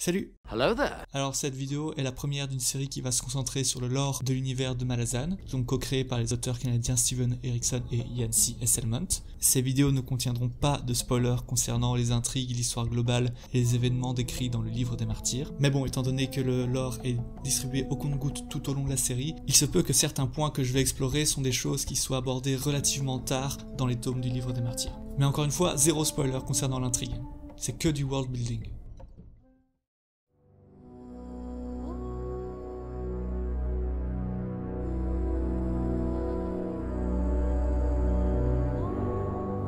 Salut! Hello there! Alors cette vidéo est la première d'une série qui va se concentrer sur le lore de l'univers de Malazan, donc co-créé par les auteurs canadiens Steven Erikson et Ian C. Esselmont. Ces vidéos ne contiendront pas de spoilers concernant les intrigues, l'histoire globale et les événements décrits dans le livre des martyrs. Mais bon, étant donné que le lore est distribué au compte-gouttes tout au long de la série, il se peut que certains points que je vais explorer sont des choses qui soient abordées relativement tard dans les tomes du livre des martyrs. Mais encore une fois, zéro spoiler concernant l'intrigue. C'est que du world building.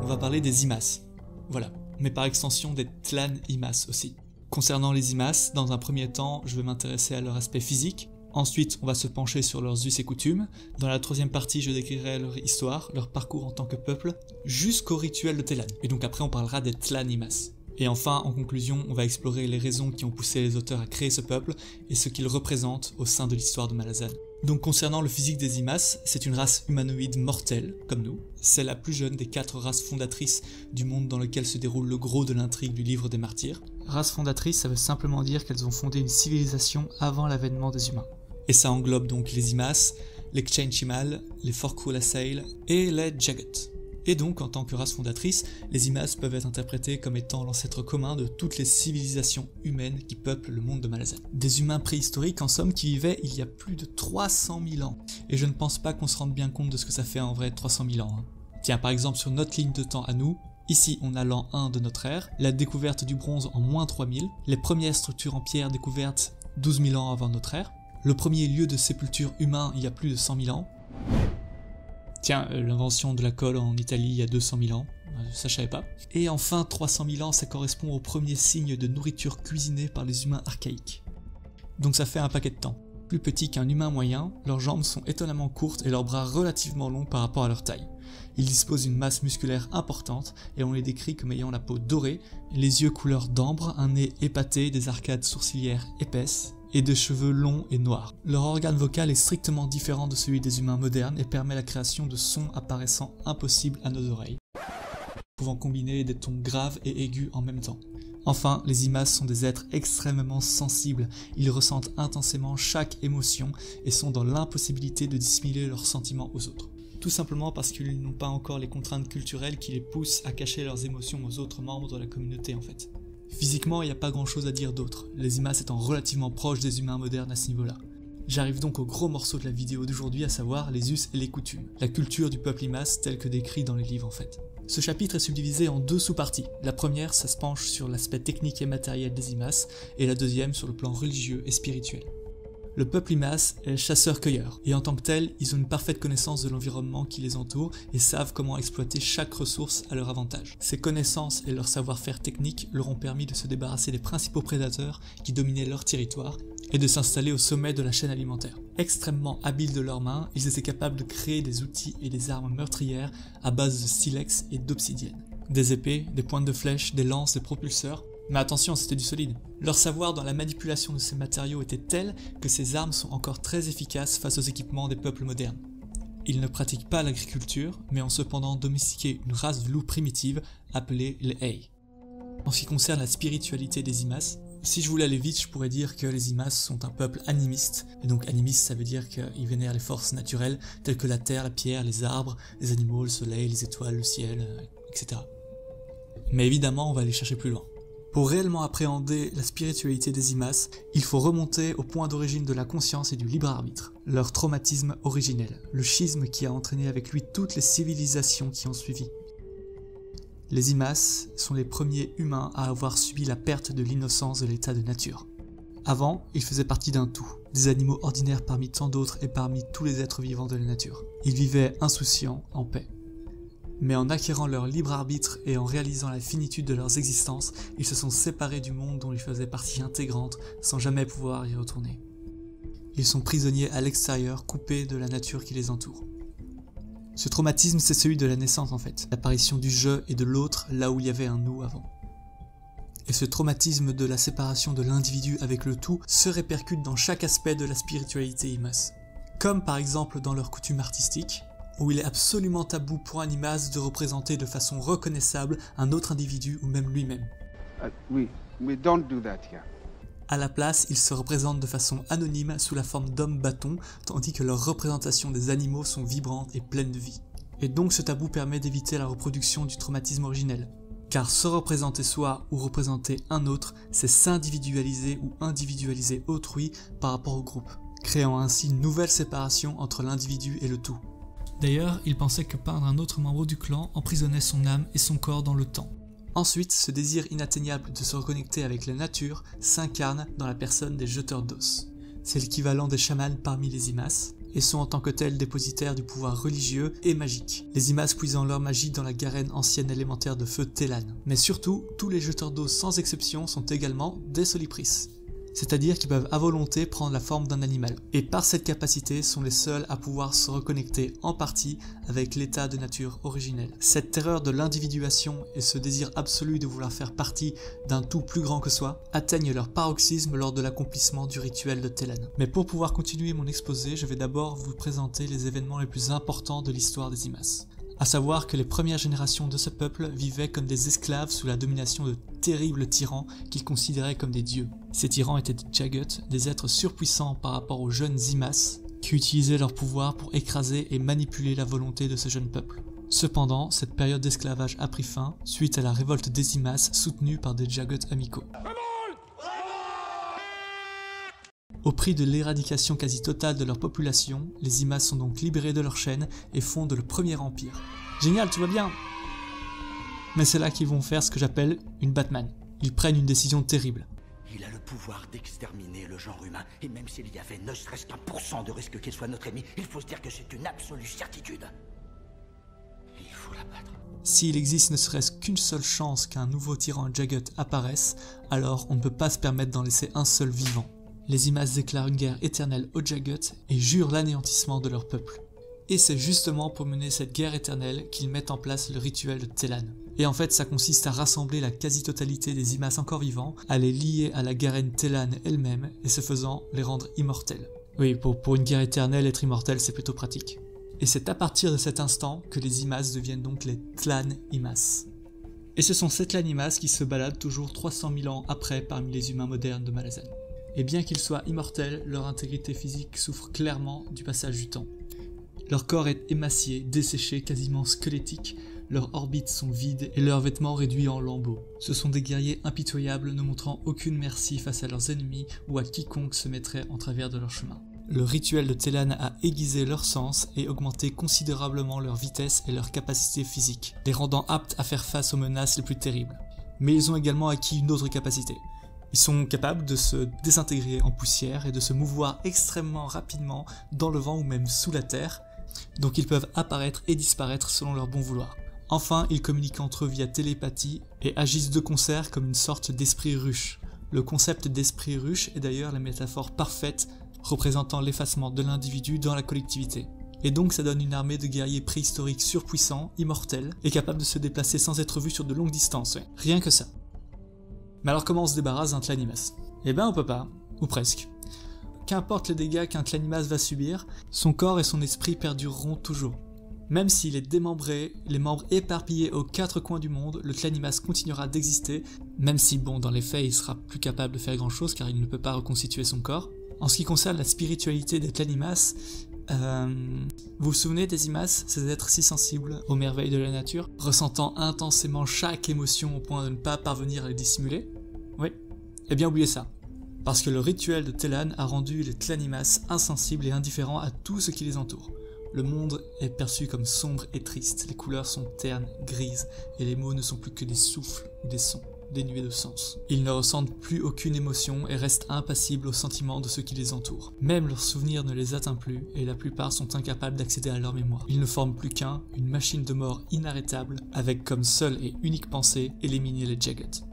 On va parler des Imas, voilà, mais par extension des Tlan Imas aussi. Concernant les Imas, dans un premier temps, je vais m'intéresser à leur aspect physique, ensuite on va se pencher sur leurs us et coutumes, dans la troisième partie je décrirai leur histoire, leur parcours en tant que peuple, jusqu'au rituel de Telan, et donc après on parlera des Tlan Imas. Et enfin, en conclusion, on va explorer les raisons qui ont poussé les auteurs à créer ce peuple et ce qu'ils représentent au sein de l'histoire de Malazan. Donc concernant le physique des Imas, c'est une race humanoïde mortelle, comme nous. C'est la plus jeune des 4 races fondatrices du monde dans lequel se déroule le gros de l'intrigue du livre des martyrs. Race fondatrice, ça veut simplement dire qu'elles ont fondé une civilisation avant l'avènement des humains. Et ça englobe donc les Imas, les K'chain-Chimal, les Forkul-Asail et les Jagat. Et donc, en tant que race fondatrice, les Imas peuvent être interprétés comme étant l'ancêtre commun de toutes les civilisations humaines qui peuplent le monde de Malazan. Des humains préhistoriques, en somme, qui vivaient il y a plus de 300 000 ans. Et je ne pense pas qu'on se rende bien compte de ce que ça fait en vrai 300 000 ans. Tiens, par exemple, sur notre ligne de temps à nous, ici on a l'an 1 de notre ère, la découverte du bronze en moins 3000, les premières structures en pierre découvertes 12 000 ans avant notre ère, le premier lieu de sépulture humain il y a plus de 100 000 ans, tiens, l'invention de la colle en Italie il y a 200 000 ans, ça je savais pas. Et enfin, 300 000 ans, ça correspond au premier signe de nourriture cuisinée par les humains archaïques. Donc ça fait un paquet de temps. Plus petits qu'un humain moyen, leurs jambes sont étonnamment courtes et leurs bras relativement longs par rapport à leur taille. Ils disposent d'une masse musculaire importante et on les décrit comme ayant la peau dorée, les yeux couleur d'ambre, un nez épaté, des arcades sourcilières épaisses, et de cheveux longs et noirs. Leur organe vocal est strictement différent de celui des humains modernes et permet la création de sons apparaissant impossibles à nos oreilles, pouvant combiner des tons graves et aigus en même temps. Enfin, les Imas sont des êtres extrêmement sensibles, ils ressentent intensément chaque émotion et sont dans l'impossibilité de dissimuler leurs sentiments aux autres. Tout simplement parce qu'ils n'ont pas encore les contraintes culturelles qui les poussent à cacher leurs émotions aux autres membres de la communauté en fait. Physiquement, il n'y a pas grand chose à dire d'autre, les Imas étant relativement proches des humains modernes à ce niveau-là. J'arrive donc au gros morceau de la vidéo d'aujourd'hui, à savoir les us et les coutumes, la culture du peuple Imas telle que décrit dans les livres en fait. Ce chapitre est subdivisé en 2 sous-parties. La première, ça se penche sur l'aspect technique et matériel des Imas, et la deuxième sur le plan religieux et spirituel. Le peuple Imas est chasseur-cueilleur, et en tant que tel, ils ont une parfaite connaissance de l'environnement qui les entoure et savent comment exploiter chaque ressource à leur avantage. Ces connaissances et leur savoir-faire technique leur ont permis de se débarrasser des principaux prédateurs qui dominaient leur territoire et de s'installer au sommet de la chaîne alimentaire. Extrêmement habiles de leurs mains, ils étaient capables de créer des outils et des armes meurtrières à base de silex et d'obsidienne. Des épées, des pointes de flèches, des lances, des propulseurs. Mais attention, c'était du solide. Leur savoir dans la manipulation de ces matériaux était tel que ces armes sont encore très efficaces face aux équipements des peuples modernes. Ils ne pratiquent pas l'agriculture, mais ont cependant domestiqué une race de loups primitive appelée les Ei. En ce qui concerne la spiritualité des Imas, si je voulais aller vite, je pourrais dire que les Imas sont un peuple animiste, et donc animiste ça veut dire qu'ils vénèrent les forces naturelles telles que la terre, la pierre, les arbres, les animaux, le soleil, les étoiles, le ciel, etc. Mais évidemment, on va aller chercher plus loin. Pour réellement appréhender la spiritualité des Imas, il faut remonter au point d'origine de la conscience et du libre arbitre, leur traumatisme originel, le schisme qui a entraîné avec lui toutes les civilisations qui ont suivi. Les Imas sont les premiers humains à avoir subi la perte de l'innocence de l'état de nature. Avant, ils faisaient partie d'un tout, des animaux ordinaires parmi tant d'autres et parmi tous les êtres vivants de la nature. Ils vivaient insouciants, en paix. Mais en acquérant leur libre arbitre et en réalisant la finitude de leurs existences, ils se sont séparés du monde dont ils faisaient partie intégrante sans jamais pouvoir y retourner. Ils sont prisonniers à l'extérieur, coupés de la nature qui les entoure. Ce traumatisme, c'est celui de la naissance en fait, l'apparition du je et de l'autre là où il y avait un nous avant. Et ce traumatisme de la séparation de l'individu avec le tout se répercute dans chaque aspect de la spiritualité Imas. Comme par exemple dans leurs coutumes artistiques, où il est absolument tabou pour un Imas de représenter de façon reconnaissable un autre individu ou même lui-même. We don't do that here. À la place, ils se représentent de façon anonyme sous la forme d'hommes bâtons, tandis que leurs représentations des animaux sont vibrantes et pleines de vie. Et donc ce tabou permet d'éviter la reproduction du traumatisme originel. Car se représenter soi ou représenter un autre, c'est s'individualiser ou individualiser autrui par rapport au groupe, créant ainsi une nouvelle séparation entre l'individu et le tout. D'ailleurs, il pensait que peindre un autre membre du clan emprisonnait son âme et son corps dans le temps. Ensuite, ce désir inatteignable de se reconnecter avec la nature s'incarne dans la personne des jeteurs d'os. C'est l'équivalent des chamans parmi les Imas, et sont en tant que tels dépositaires du pouvoir religieux et magique, les Imas puisant leur magie dans la garenne ancienne élémentaire de feu Telan. Mais surtout, tous les jeteurs d'os sans exception sont également des Solipris, c'est-à-dire qu'ils peuvent à volonté prendre la forme d'un animal, et par cette capacité sont les seuls à pouvoir se reconnecter en partie avec l'état de nature originel. Cette terreur de l'individuation et ce désir absolu de vouloir faire partie d'un tout plus grand que soi atteignent leur paroxysme lors de l'accomplissement du rituel de Telan. Mais pour pouvoir continuer mon exposé, je vais d'abord vous présenter les événements les plus importants de l'histoire des Imas. À savoir que les premières générations de ce peuple vivaient comme des esclaves sous la domination de terribles tyrans qu'ils considéraient comme des dieux. Ces tyrans étaient des Jagut, des êtres surpuissants par rapport aux jeunes Imas, qui utilisaient leur pouvoir pour écraser et manipuler la volonté de ce jeune peuple. Cependant, cette période d'esclavage a pris fin suite à la révolte des Imas soutenue par des Jagut amicaux. Au prix de l'éradication quasi totale de leur population, les Imas sont donc libérés de leur chaîne et fondent le premier empire. Génial, tout va bien! Mais c'est là qu'ils vont faire ce que j'appelle une Batman. Ils prennent une décision terrible. Il a le pouvoir d'exterminer le genre humain, et même s'il y avait ne serait-ce qu'1% de risque qu'il soit notre ennemi, il faut se dire que c'est une absolue certitude. Il faut l'abattre. S'il existe ne serait-ce qu'une seule chance qu'un nouveau tyran Jagut apparaisse, alors on ne peut pas se permettre d'en laisser un seul vivant. Les Imas déclarent une guerre éternelle aux Jagut et jurent l'anéantissement de leur peuple. Et c'est justement pour mener cette guerre éternelle qu'ils mettent en place le rituel de Telan. Et en fait ça consiste à rassembler la quasi-totalité des Imas encore vivants, à les lier à la garenne Telan elle-même, et ce faisant les rendre immortels. Oui, pour une guerre éternelle, être immortel c'est plutôt pratique. Et c'est à partir de cet instant que les Imas deviennent donc les Tlan Imas. Et ce sont ces Tlan Imas qui se baladent toujours 300 000 ans après parmi les humains modernes de Malazan. Et bien qu'ils soient immortels, leur intégrité physique souffre clairement du passage du temps. Leur corps est émacié, desséché, quasiment squelettique, leurs orbites sont vides et leurs vêtements réduits en lambeaux. Ce sont des guerriers impitoyables ne montrant aucune merci face à leurs ennemis ou à quiconque se mettrait en travers de leur chemin. Le rituel de Telan a aiguisé leur sens et augmenté considérablement leur vitesse et leur capacité physique, les rendant aptes à faire face aux menaces les plus terribles. Mais ils ont également acquis une autre capacité. Ils sont capables de se désintégrer en poussière et de se mouvoir extrêmement rapidement dans le vent ou même sous la terre, donc ils peuvent apparaître et disparaître selon leur bon vouloir. Enfin, ils communiquent entre eux via télépathie et agissent de concert comme une sorte d'esprit ruche. Le concept d'esprit ruche est d'ailleurs la métaphore parfaite représentant l'effacement de l'individu dans la collectivité. Et donc ça donne une armée de guerriers préhistoriques surpuissants, immortels, et capables de se déplacer sans être vus sur de longues distances, ouais. Rien que ça. Mais alors comment on se débarrasse d'un Tlan Imas ? Eh ben on peut pas, ou presque. Qu'importe les dégâts qu'un Tlan Imas va subir, son corps et son esprit perdureront toujours. Même s'il est démembré, les membres éparpillés aux 4 coins du monde, le Tlan Imas continuera d'exister, même si bon dans les faits il sera plus capable de faire grand chose car il ne peut pas reconstituer son corps. En ce qui concerne la spiritualité des Tlan Imas, vous vous souvenez des Imas, ces êtres si sensibles aux merveilles de la nature, ressentant intensément chaque émotion au point de ne pas parvenir à les dissimuler ? Oui, eh bien oubliez ça. Parce que le rituel de Telan a rendu les Tlan Imas insensibles et indifférents à tout ce qui les entoure. Le monde est perçu comme sombre et triste, les couleurs sont ternes, grises, et les mots ne sont plus que des souffles ou des sons, dénués de sens. Ils ne ressentent plus aucune émotion et restent impassibles aux sentiments de ceux qui les entourent. Même leur souvenir ne les atteint plus, et la plupart sont incapables d'accéder à leur mémoire. Ils ne forment plus une machine de mort inarrêtable, avec comme seule et unique pensée, éliminer les Jagut.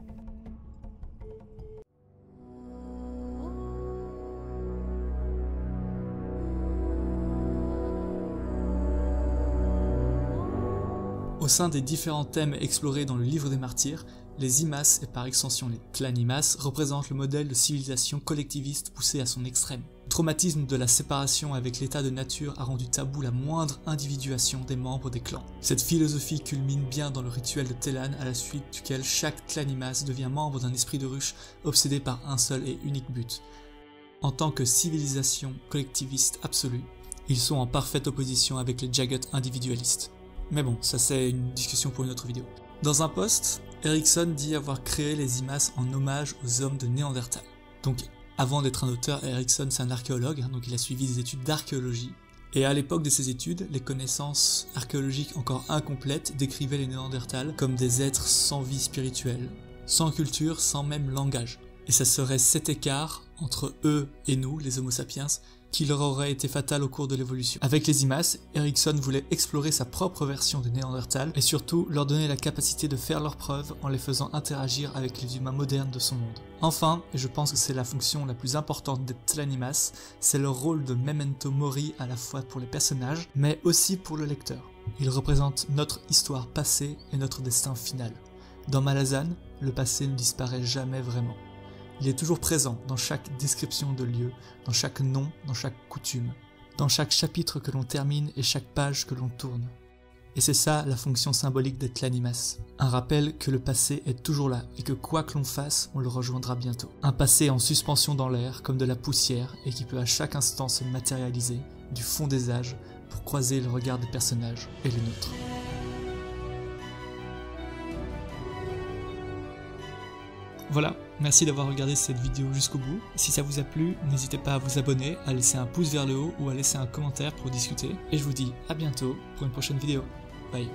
Au sein des différents thèmes explorés dans le livre des martyrs, les Imas, et par extension les Tlan Imas, représentent le modèle de civilisation collectiviste poussé à son extrême. traumatisme de la séparation avec l'état de nature a rendu tabou la moindre individuation des membres des clans. Cette philosophie culmine bien dans le rituel de Telan, à la suite duquel chaque clan Imas devient membre d'un esprit de ruche obsédé par un seul et unique but. En tant que civilisation collectiviste absolue, ils sont en parfaite opposition avec les Jagged individualistes. Mais bon, ça c'est une discussion pour une autre vidéo. Dans un post, Erikson dit avoir créé les Imas en hommage aux hommes de Néandertal. Donc, avant d'être un auteur, Erikson c'est un archéologue, donc il a suivi des études d'archéologie. Et à l'époque de ces études, les connaissances archéologiques encore incomplètes décrivaient les Néandertals comme des êtres sans vie spirituelle, sans culture, sans même langage. Et ça serait cet écart entre eux et nous, les Homo sapiens, qui leur aurait été fatal au cours de l'évolution. Avec les Imas, Erikson voulait explorer sa propre version des Néandertals et surtout leur donner la capacité de faire leurs preuves en les faisant interagir avec les humains modernes de son monde. Enfin, et je pense que c'est la fonction la plus importante des Tlan Imas, c'est leur rôle de memento mori à la fois pour les personnages, mais aussi pour le lecteur. Ils représentent notre histoire passée et notre destin final. Dans Malazan, le passé ne disparaît jamais vraiment. Il est toujours présent dans chaque description de lieu, dans chaque nom, dans chaque coutume, dans chaque chapitre que l'on termine et chaque page que l'on tourne. Et c'est ça la fonction symbolique des Tlan Imas. Un rappel que le passé est toujours là et que quoi que l'on fasse, on le rejoindra bientôt. Un passé en suspension dans l'air comme de la poussière et qui peut à chaque instant se matérialiser du fond des âges pour croiser le regard des personnages et les nôtres. Voilà, merci d'avoir regardé cette vidéo jusqu'au bout. Si ça vous a plu, n'hésitez pas à vous abonner, à laisser un pouce vers le haut ou à laisser un commentaire pour discuter. Et je vous dis à bientôt pour une prochaine vidéo. Bye.